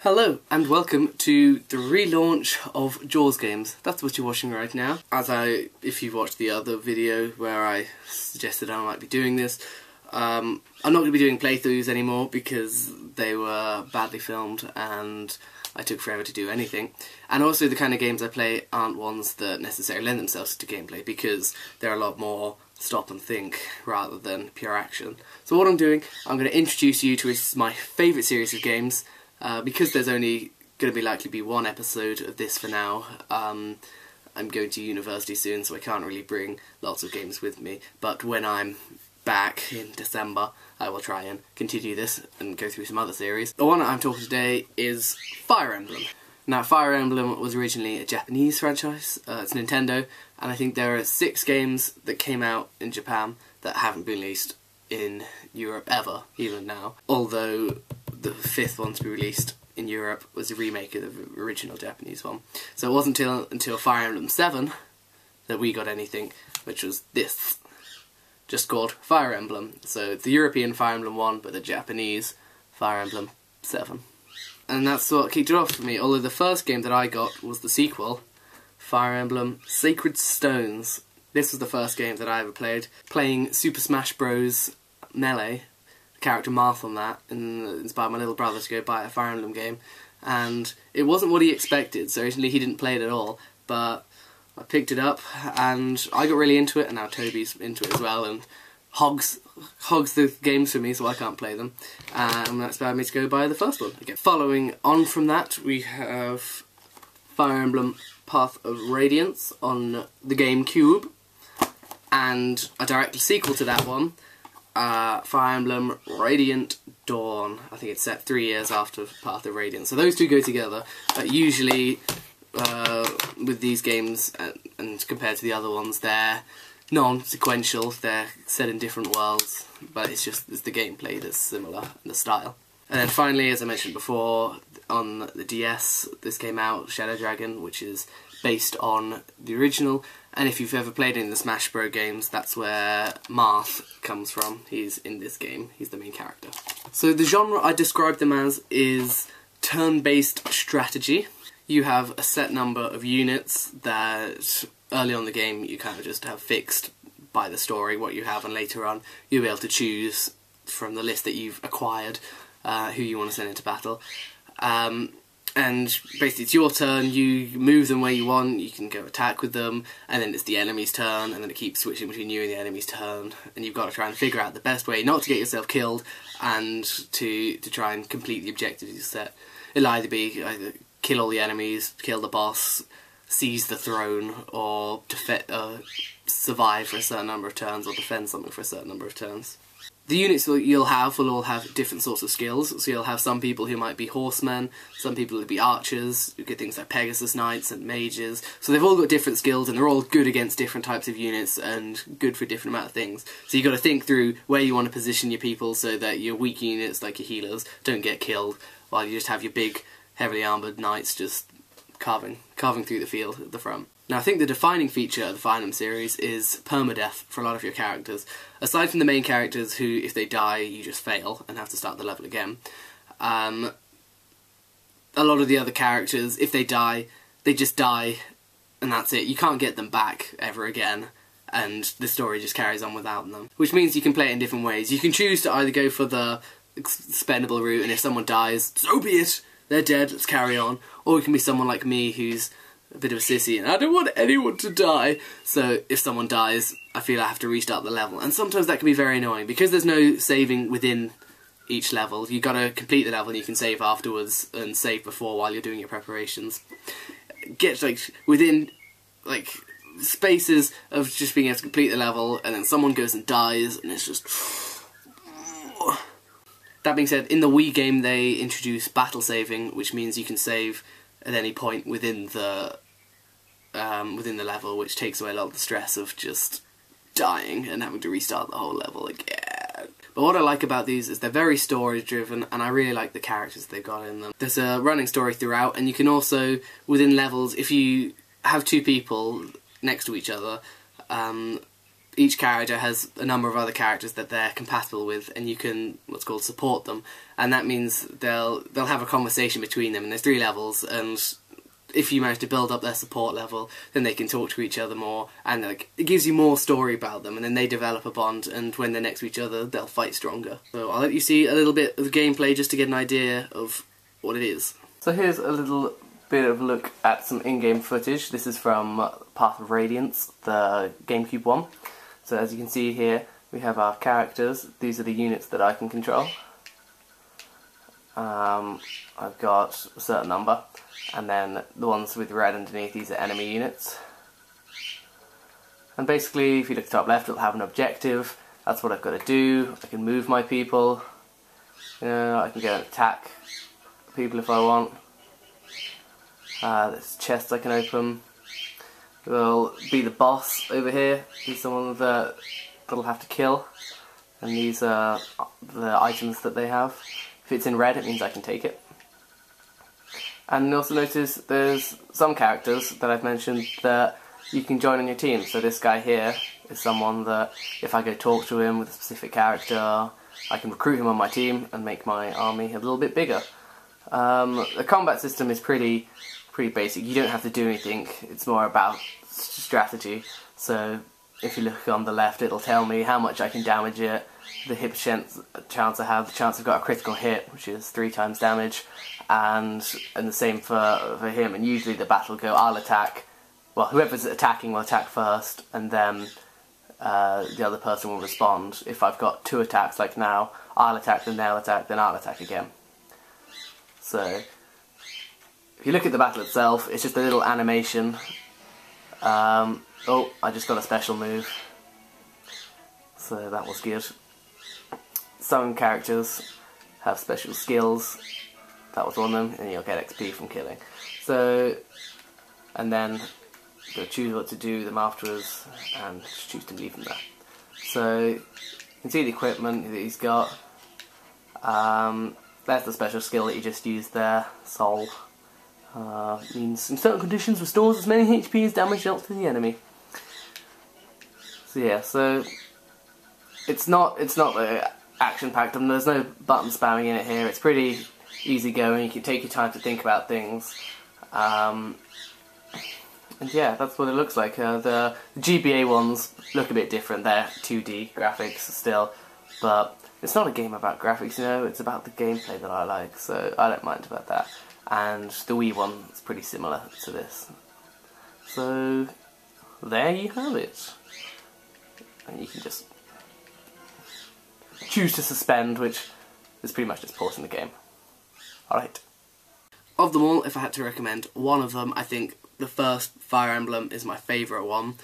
Hello and welcome to the relaunch of JaWSGames. That's what you're watching right now. If you've watched the other video where I suggested I might be doing this, I'm not going to be doing playthroughs anymore because they were badly filmed and I took forever to do anything. And also the kind of games I play aren't ones that necessarily lend themselves to gameplay because they're a lot more stop and think rather than pure action. So what I'm doing, I'm going to introduce you to my favourite series of games. Because there's only going to be likely be one episode of this for now, I'm going to university soon, so I can't really bring lots of games with me. But when I'm back in December, I will try and continue this and go through some other series. The one I'm talking today is Fire Emblem. Now, Fire Emblem was originally a Japanese franchise. It's Nintendo, and I think there are 6 games that came out in Japan that haven't been released in Europe ever, even now. Although the 5th one to be released in Europe was a remake of the original Japanese one. So it wasn't until Fire Emblem 7 that we got anything, which was this, just called Fire Emblem. So the European Fire Emblem 1, but the Japanese Fire Emblem 7. And that's what kicked it off for me, although the first game that I got was the sequel, Fire Emblem Sacred Stones. This was the first game that I ever played, playing Super Smash Bros. Melee. Character Marth on that, and inspired my little brother to go buy a Fire Emblem game, and it wasn't what he expected, so originally he didn't play it at all, but I picked it up and I got really into it, and now Toby's into it as well and hogs the games for me so I can't play them, and that inspired me to go buy the first one again. Following on from that, we have Fire Emblem Path of Radiance on the GameCube, and a direct sequel to that one, Fire Emblem Radiant Dawn. I think it's set 3 years after Path of Radiance. So those two go together. Usually, with these games, and compared to the other ones, they're non-sequential. They're set in different worlds, but it's the gameplay that's similar in the style. And then finally, as I mentioned before, on the DS, this came out, Shadow Dragon, which is based on the original. And if you've ever played any of the Smash Bros. Games, that's where Marth comes from. He's in this game. He's the main character. So the genre I describe them as is turn-based strategy. You have a set number of units that early on in the game you kind of just have fixed by the story what you have, and later on you'll be able to choose from the list that you've acquired who you want to send into battle. And basically it's your turn, you move them where you want, you can go attack with them, and then it's the enemy's turn, and then it keeps switching between you and the enemy's turn, and you've got to try and figure out the best way not to get yourself killed, and to try and complete the objectives you set. It'll either be kill all the enemies, kill the boss, seize the throne, or survive for a certain number of turns, or defend something for a certain number of turns. The units you'll have will all have different sorts of skills, so you'll have some people who might be horsemen, some people who be archers, you get things like Pegasus Knights and mages, so they've all got different skills and they're all good against different types of units and good for a different amount of things. So you've got to think through where you want to position your people so that your weak units, like your healers, don't get killed, while you just have your big, heavily armoured knights just carving through the field at the front. Now I think the defining feature of the Fire Emblem series is permadeath for a lot of your characters. Aside from the main characters who, if they die, you just fail and have to start the level again. A lot of the other characters, if they die, they just die and that's it. You can't get them back ever again, and the story just carries on without them. Which means you can play it in different ways. You can choose to either go for the expendable route, and if someone dies, so be it, they're dead, let's carry on. Or it can be someone like me who's a bit of a sissy and I don't want anyone to die, so if someone dies I feel I have to restart the level, and sometimes that can be very annoying because there's no saving within each level. You've got to complete the level and you can save afterwards and save before while you're doing your preparations. Get within spaces of just being able to complete the level and then someone goes and dies and it's just... That being said, in the Wii game they introduced battle saving, which means you can save at any point within the level, which takes away a lot of the stress of just dying and having to restart the whole level again. But what I like about these is they're very story driven, and I really like the characters they've got in them. There's a running story throughout, and you can also, within levels, if you have 2 people next to each other, each character has a number of other characters that they're compatible with, and you can what's called support them, and that means they'll have a conversation between them, and there's 3 levels, and if you manage to build up their support level, then they can talk to each other more, and like, it gives you more story about them, and then they develop a bond, and when they're next to each other, they'll fight stronger. So I'll let you see a little bit of the gameplay just to get an idea of what it is. So here's a little bit of a look at some in-game footage. This is from Path of Radiance, the GameCube one. So as you can see here, we have our characters. These are the units that I can control. I've got a certain number, and then the ones with red underneath, these are enemy units. And basically, if you look at the top left, it'll have an objective. That's what I've got to do. I can move my people. You know, I can go and attack people if I want. There's chests I can open. Will be the boss over here. He's someone that'll have to kill, and these are the items that they have. If it's in red, it means I can take it. And you also notice there's some characters that I've mentioned that you can join on your team. So this guy here is someone that if I go talk to him with a specific character, I can recruit him on my team and make my army a little bit bigger. The combat system is pretty basic. You don't have to do anything. It's more about strategy. So if you look on the left, it'll tell me how much I can damage it, the hit chance I have, the chance I've got a critical hit, which is 3 times damage, and the same for him. And usually the battle will go, I'll attack, well, whoever's attacking will attack first, and then the other person will respond. If I've got 2 attacks, like now, I'll attack, then they'll attack, then I'll attack again. So if you look at the battle itself, it's just a little animation. Oh, I just got a special move, so that was good. Some characters have special skills, that was one of them, and you'll get XP from killing. So, and then you'll choose what to do with them afterwards, and just choose to leave them there. So, you can see the equipment that he's got. That's the special skill that you just used there, Soul. Means in certain conditions restores as many HP as damage dealt to the enemy. So yeah, so it's not action-packed, and there's no button spamming in it here. It's pretty easy going. You can take your time to think about things, and yeah, that's what it looks like. The GBA ones look a bit different. They're 2D graphics still, but it's not a game about graphics, you know. It's about the gameplay that I like, so I don't mind about that. And the Wii one is pretty similar to this. So there you have it. And you can just choose to suspend, which is pretty much just pausing the game. Alright. Of them all, if I had to recommend one of them, I think the first Fire Emblem is my favourite one.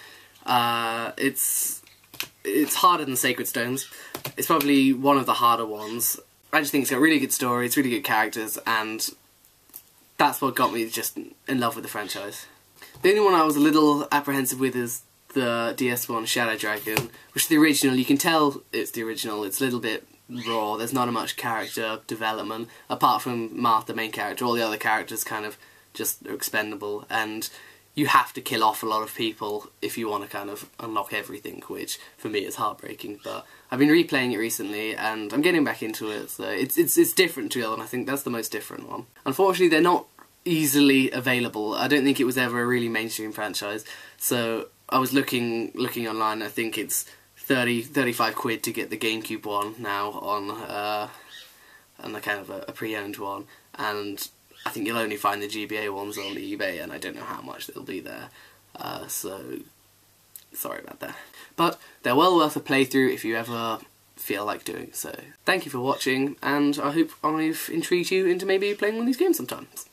It's harder than Sacred Stones. It's probably one of the harder ones. I just think it's got a really good story, it's really good characters, and that's what got me just in love with the franchise. The only one I was a little apprehensive with is the DS one, Shadow Dragon, which is the original. You can tell it's the original. It's a little bit raw. There's not much character development. Apart from Marth, the main character, all the other characters kind of just are expendable, and you have to kill off a lot of people if you want to kind of unlock everything, which for me is heartbreaking. But I've been replaying it recently, and I'm getting back into it, so it's different to the other one. I think that's the most different one. Unfortunately, they're not easily available. I don't think it was ever a really mainstream franchise, so I was looking online. I think it's 35 quid to get the GameCube one now on the kind of a pre-owned one, and I think you'll only find the GBA ones on eBay, and I don't know how much they'll be there, so sorry about that. But they're well worth a playthrough if you ever feel like doing so. Thank you for watching, and I hope I've intrigued you into maybe playing one of these games sometimes.